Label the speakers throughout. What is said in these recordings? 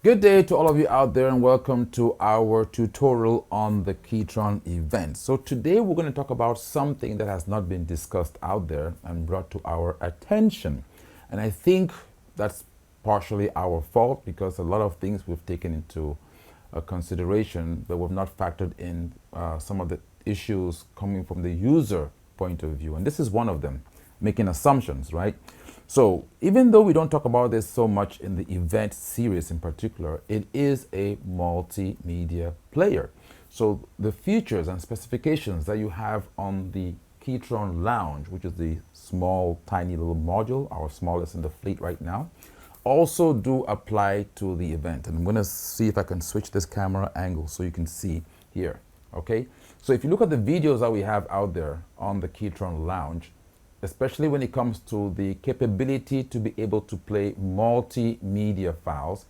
Speaker 1: Good day to all of you out there and welcome to our tutorial on the KETRON event. So today we're going to talk about something that has not been discussed out there and brought to our attention. And I think that's partially our fault because a lot of things we've taken into consideration, but we've not factored in some of the issues coming from the user point of view. And this is one of them, making assumptions, right? So even though we don't talk about this so much in the event series in particular, it is a multimedia player. So the features and specifications that you have on the KETRON Lounge, which is the small, tiny little module, our smallest in the fleet right now, also do apply to the event. And I'm going to see if I can switch this camera angle so you can see here. Okay. So if you look at the videos that we have out there on the KETRON Lounge, especially when it comes to the capability to be able to play multimedia files,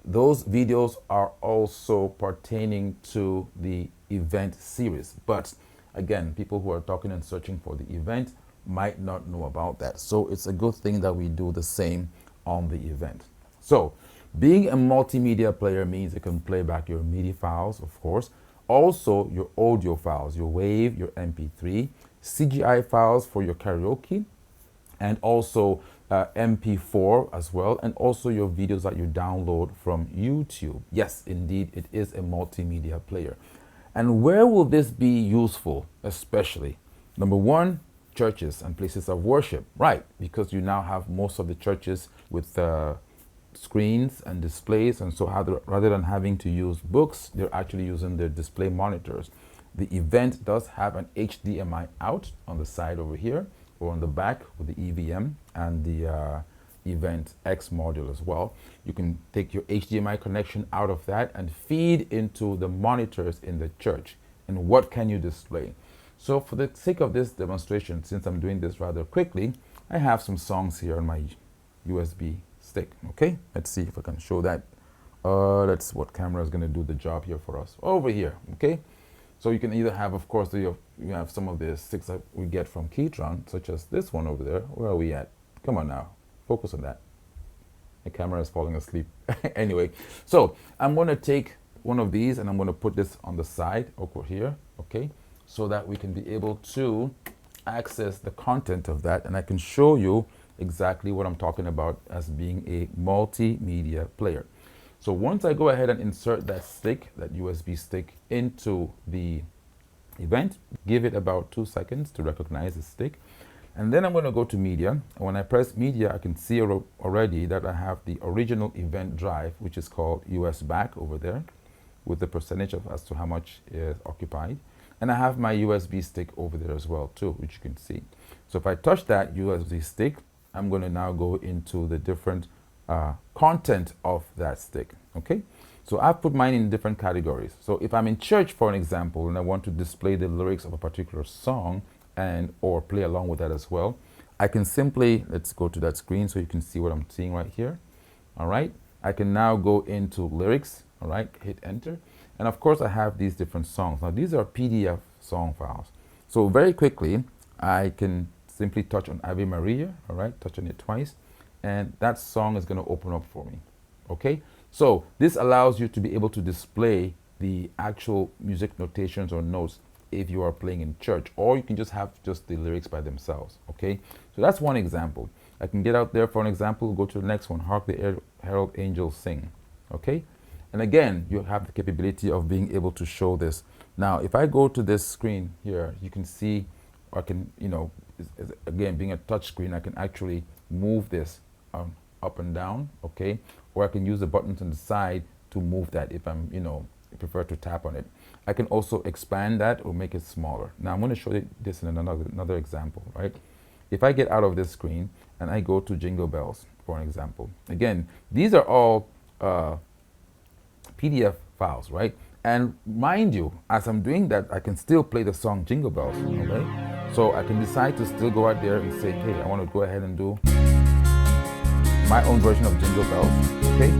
Speaker 1: those videos are also pertaining to the event series. But again, people who are talking and searching for the event might not know about that. So it's a good thing that we do the same on the event. So Being a multimedia player means it can play back your MIDI files, of course, also your audio files, your WAV, your MP3, CGI files for your karaoke, and also MP4 as well, and also your videos that you download from YouTube. Yes, indeed, it is a multimedia player. And where will this be useful, especially? Number one, churches and places of worship, right? Because you now have most of the churches with screens and displays, and so rather than having to use books, they're actually using their display monitors. The event does have an HDMI out on the side over here, or on the back with the EVM and the Event X module as well. You can take your HDMI connection out of that and feed into the monitors in the church. And what can you display? So for the sake of this demonstration, since I'm doing this rather quickly, I have some songs here on my USB stick. Okay, let's see if I can show that. That's what camera is going to do the job here for us. Over here, okay? So you can either have, of course, you have some of the sticks that we get from KETRON, such as this one over there. Where are we at? Come on now, focus on that. The camera is falling asleep. Anyway, so I'm going to take one of these and I'm going to put this on the side over here, okay? So that we can be able to access the content of that, and I can show you exactly what I'm talking about as being a multimedia player. So once I go ahead and insert that stick, that USB stick, into the event, give it about 2 seconds to recognize the stick. And then I'm going to go to media. And when I press media, I can see already that I have the original event drive, which is called US back over there, with the percentage of as to how much is occupied. And I have my USB stick over there as well too, which you can see. So if I touch that USB stick, I'm going to now go into the different content of that stick, okay? So I've put mine in different categories. So if I'm in church, for an example, and I want to display the lyrics of a particular song and or play along with that as well, I can simply, let's go to that screen so you can see what I'm seeing right here. All right, I can now go into lyrics, all right, hit enter. And of course I have these different songs. Now these are PDF song files. So very quickly, I can simply touch on Ave Maria, all right, touch on it twice, and that song is going to open up for me, okay? So this allows you to be able to display the actual music notations or notes if you are playing in church, or you can just have just the lyrics by themselves, okay? So that's one example. I can get out there for an example, go to the next one, Hark the Herald Angels Sing, okay? And again, you have the capability of being able to show this. Now, if I go to this screen here, you can see, I can, you know, again, being a touch screen, I can actually move this up and down, okay? Or I can use the buttons on the side to move that if I'm, you know, prefer to tap on it. I can also expand that or make it smaller. Now I'm going to show you this in another example, right? If I get out of this screen and I go to Jingle Bells, for an example, again, these are all PDF files, right? And mind you, as I'm doing that, I can still play the song Jingle Bells, okay? So I can decide to still go out there and say, hey, I want to go ahead and do my own version of Jingle Bells, okay?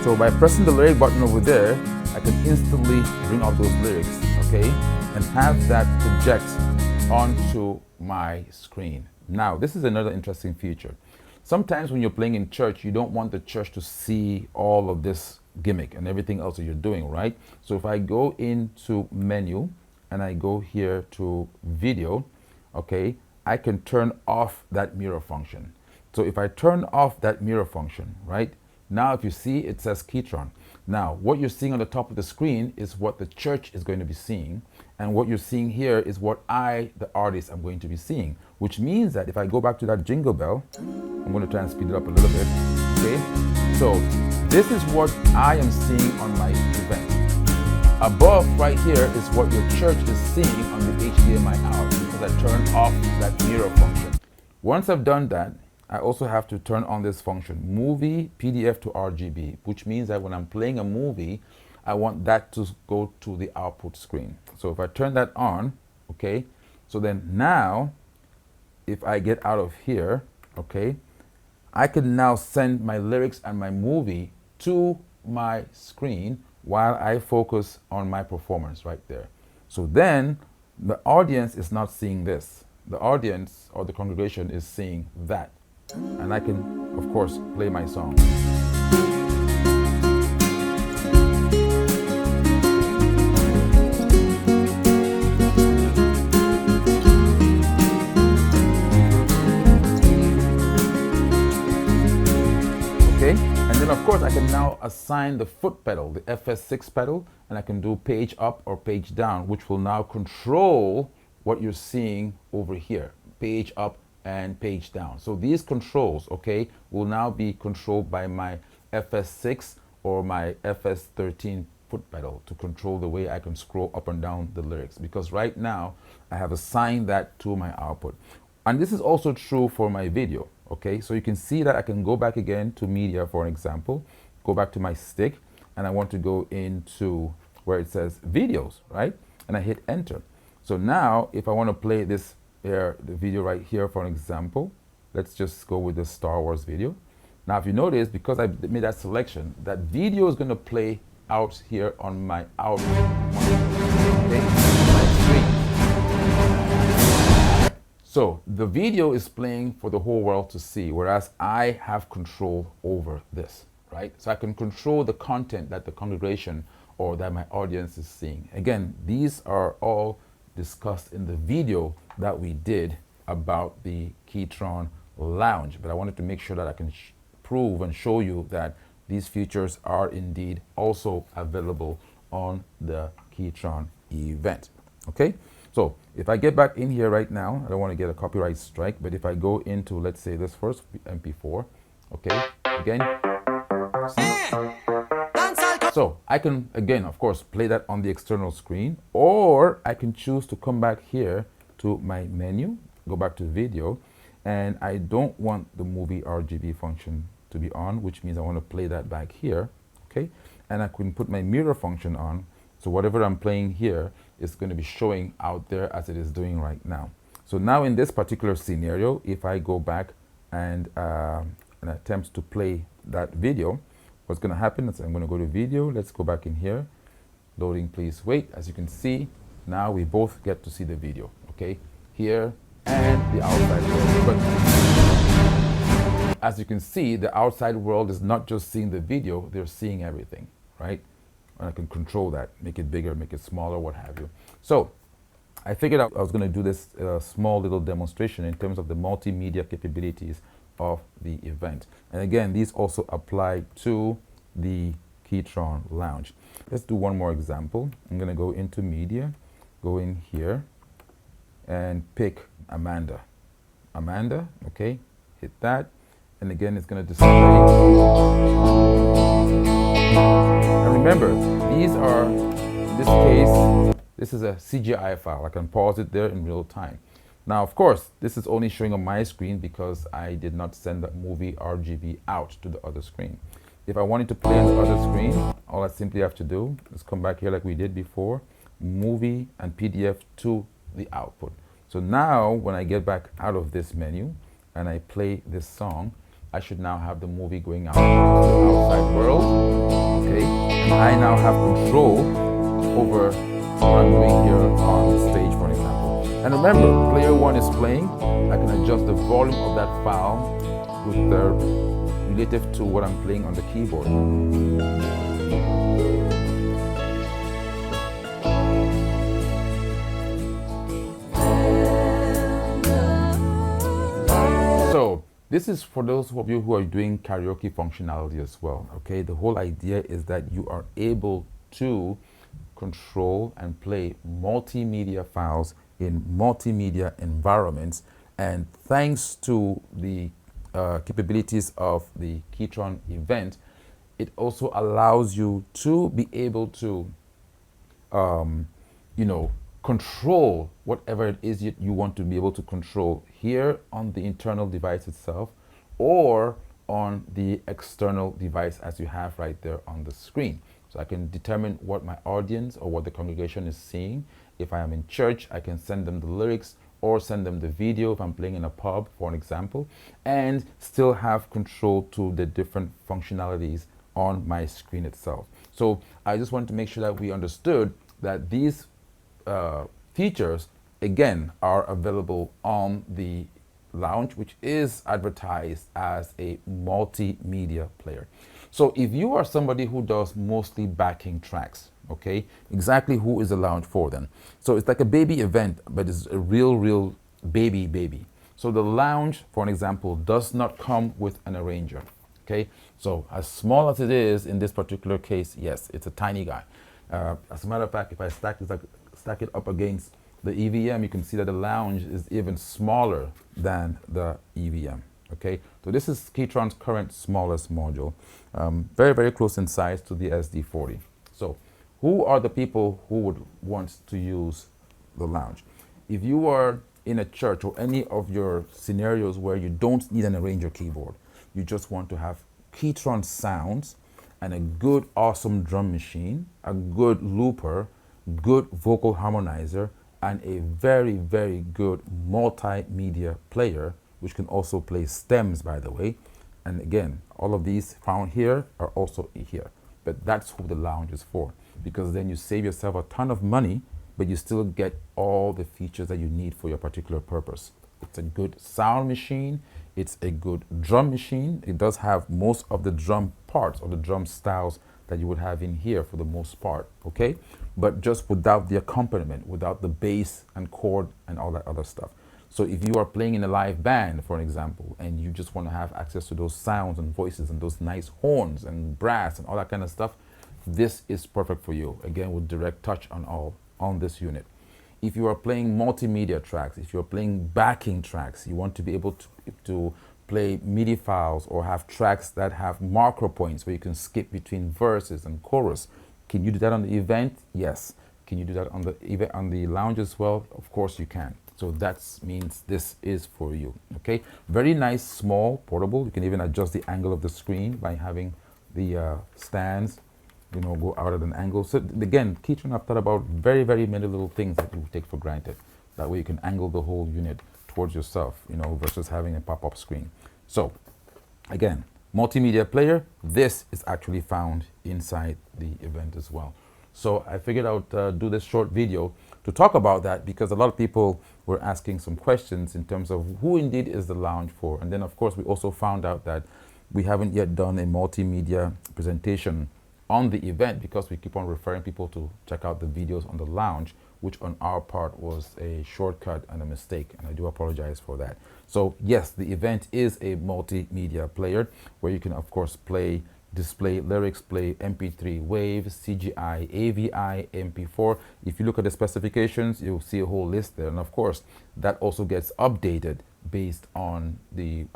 Speaker 1: So by pressing the lyric button over there, I can instantly bring up those lyrics, okay? And have that project onto my screen. Now, this is another interesting feature. Sometimes when you're playing in church, you don't want the church to see all of this gimmick and everything else that you're doing, right? So if I go into menu and I go here to video, okay, I can turn off that mirror function. So if I turn off that mirror function, right? Now, if you see, it says KETRON. Now, what you're seeing on the top of the screen is what the church is going to be seeing. And what you're seeing here is what I, the artist, am going to be seeing. Which means that if I go back to that jingle bell, I'm going to try and speed it up a little bit. Okay? So, this is what I am seeing on my event. Above, right here, is what your church is seeing on the HDMI out, because I turned off that mirror function. Once I've done that, I also have to turn on this function, movie PDF to RGB, which means that when I'm playing a movie, I want that to go to the output screen. So if I turn that on, okay, so then now, if I get out of here, okay, I can now send my lyrics and my movie to my screen while I focus on my performance right there. So then the audience is not seeing this. The audience or the congregation is seeing that. And I can, of course, play my song. Okay, and then of course I can now assign the foot pedal, the FS6 pedal, and I can do page up or page down, which will now control what you're seeing over here, page up and page down. So these controls, okay, will now be controlled by my FS6 or my FS13 foot pedal to control the way I can scroll up and down the lyrics, because right now I have assigned that to my output. And this is also true for my video. Okay, so you can see that I can go back again to media, for an example, go back to my stick, and I want to go into where it says videos, right? And I hit enter. So now if I want to play this here, the video right here, for an example, let's just go with the Star Wars video. Now if you notice, because I made that selection, that video is going to play out here on my output, okay, my screen. So the video is playing for the whole world to see, whereas I have control over this, right? So I can control the content that the congregation or that my audience is seeing. Again, these are all discussed in the video that we did about the KETRON Lounge, but I wanted to make sure that I can prove and show you that these features are indeed also available on the KETRON event, okay? So if I get back in here right now, I don't want to get a copyright strike, but if I go into, let's say, this first MP4, okay, again, see? So I can, again, of course, play that on the external screen, or I can choose to come back here to my menu, go back to video, and I don't want the movie RGB function to be on, which means I want to play that back here, okay? And I can put my mirror function on, so whatever I'm playing here is going to be showing out there as it is doing right now. So now in this particular scenario, if I go back and attempt to play that video, what's going to happen is I'm going to go to video. Let's go back in here. Loading, please wait. As you can see, now we both get to see the video, okay? Here and the outside world. But as you can see, the outside world is not just seeing the video, they're seeing everything, right? And I can control that, make it bigger, make it smaller, what have you. So I figured out I was going to do this small little demonstration in terms of the multimedia capabilities of the event. And again, these also apply to the KETRON Lounge. Let's do one more example. I'm going to go into media, go in here, and pick Amanda. Amanda, okay, hit that. And again, it's going to display. And remember, these are, in this case, this is a CGI file. I can pause it there in real time. Now, of course, this is only showing on my screen because I did not send that movie RGB out to the other screen. If I wanted to play on the other screen, all I simply have to do is come back here like we did before, movie and PDF to the output. So now when I get back out of this menu and I play this song, I should now have the movie going out to the outside world, okay? And I now have control over what I'm doing here on the stage, for example. And remember, player one is playing. I can adjust the volume of that file with the relative to what I'm playing on the keyboard. So this is for those of you who are doing karaoke functionality as well, okay? The whole idea is that you are able to control and play multimedia files in multimedia environments, and thanks to the capabilities of the KETRON event, it also allows you to be able to you know, control whatever it is you want to be able to control here on the internal device itself, or on the external device as you have right there on the screen. So I can determine what my audience or what the congregation is seeing. If I am in church, I can send them the lyrics or send them the video if I'm playing in a pub, for an example, and still have control to the different functionalities on my screen itself. So I just wanted to make sure that we understood that these features, again, are available on the lounge, which is advertised as a multimedia player. So if you are somebody who does mostly backing tracks, okay, exactly who is the lounge for then? So it's like a baby event, but it's a real baby. So the lounge, for an example, does not come with an arranger, okay? So as small as it is in this particular case, yes, it's a tiny guy. As a matter of fact, if I stack it up against the EVM, you can see that the lounge is even smaller than the EVM. Okay, so this is KETRON's current smallest module, very close in size to the SD40. So who are the people who would want to use the lounge? If you are in a church or any of your scenarios where you don't need an arranger keyboard, you just want to have KETRON sounds and a good awesome drum machine, a good looper, good vocal harmonizer, and a very good multimedia player, which can also play stems, by the way. And again, all of these found here are also here. But that's who the lounge is for, because then you save yourself a ton of money, but you still get all the features that you need for your particular purpose. It's a good sound machine. It's a good drum machine. It does have most of the drum parts or the drum styles that you would have in here for the most part, okay? But just without the accompaniment, without the bass and chord and all that other stuff. So if you are playing in a live band, for an example, and you just want to have access to those sounds and voices and those nice horns and brass and all that kind of stuff, this is perfect for you. Again, with direct touch on this unit. If you are playing multimedia tracks, if you're playing backing tracks, you want to be able to play MIDI files or have tracks that have marker points where you can skip between verses and chorus. Can you do that on the event? Yes. Can you do that on the lounge as well? Of course you can. So that means this is for you, okay? Very nice, small, portable. You can even adjust the angle of the screen by having the stands, you know, go out at an angle. So again, KETRON have thought about very many little things that you take for granted. That way you can angle the whole unit towards yourself, you know, versus having a pop-up screen. So again, multimedia player, this is actually found inside the event as well. So I figured I would do this short video to talk about that, because a lot of people were asking some questions in terms of who indeed is the lounge for. And then of course we also found out that we haven't yet done a multimedia presentation on the event, because we keep on referring people to check out the videos on the lounge, which on our part was a shortcut and a mistake, and I do apologize for that. So yes, the event is a multimedia player where you can of course display lyrics, play MP3 waves, CGI, AVI, MP4. If you look at the specifications, you'll see a whole list there. And of course, that also gets updated based on the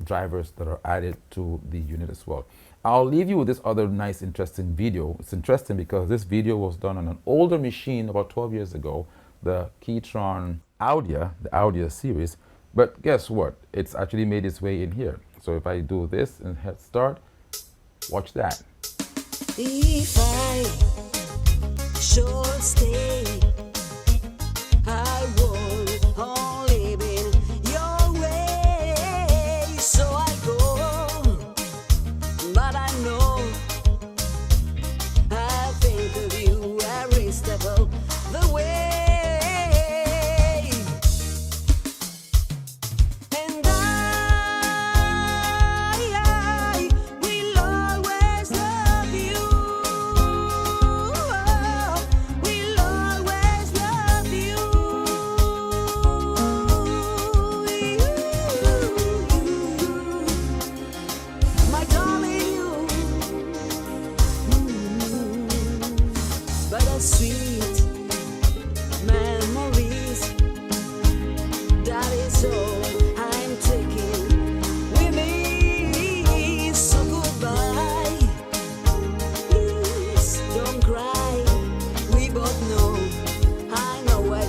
Speaker 1: drivers that are added to the unit as well. I'll leave you with this other nice, interesting video. It's interesting because this video was done on an older machine about 12 years ago, the KETRON Audia, the Audia series. But guess what? It's actually made its way in here. So if I do this and hit start, watch that.
Speaker 2: If I should stay, I would only be your way. So I go, but I know I think of you every step of the way. And I will always love you. Will always love you. My darling, you. But a sweet memories, that is all I'm taking with me. So goodbye, please don't cry. We both know, I know what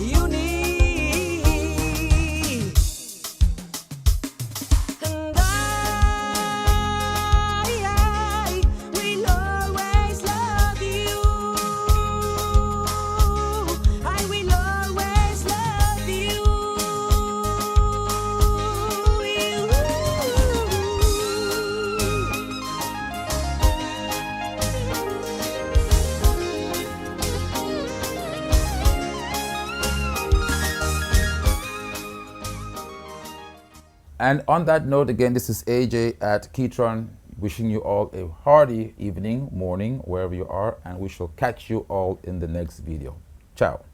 Speaker 2: you need. And
Speaker 1: And on that note, again, this is AJ at KETRON, wishing you all a hearty evening, morning, wherever you are, and we shall catch you all in the next video. Ciao.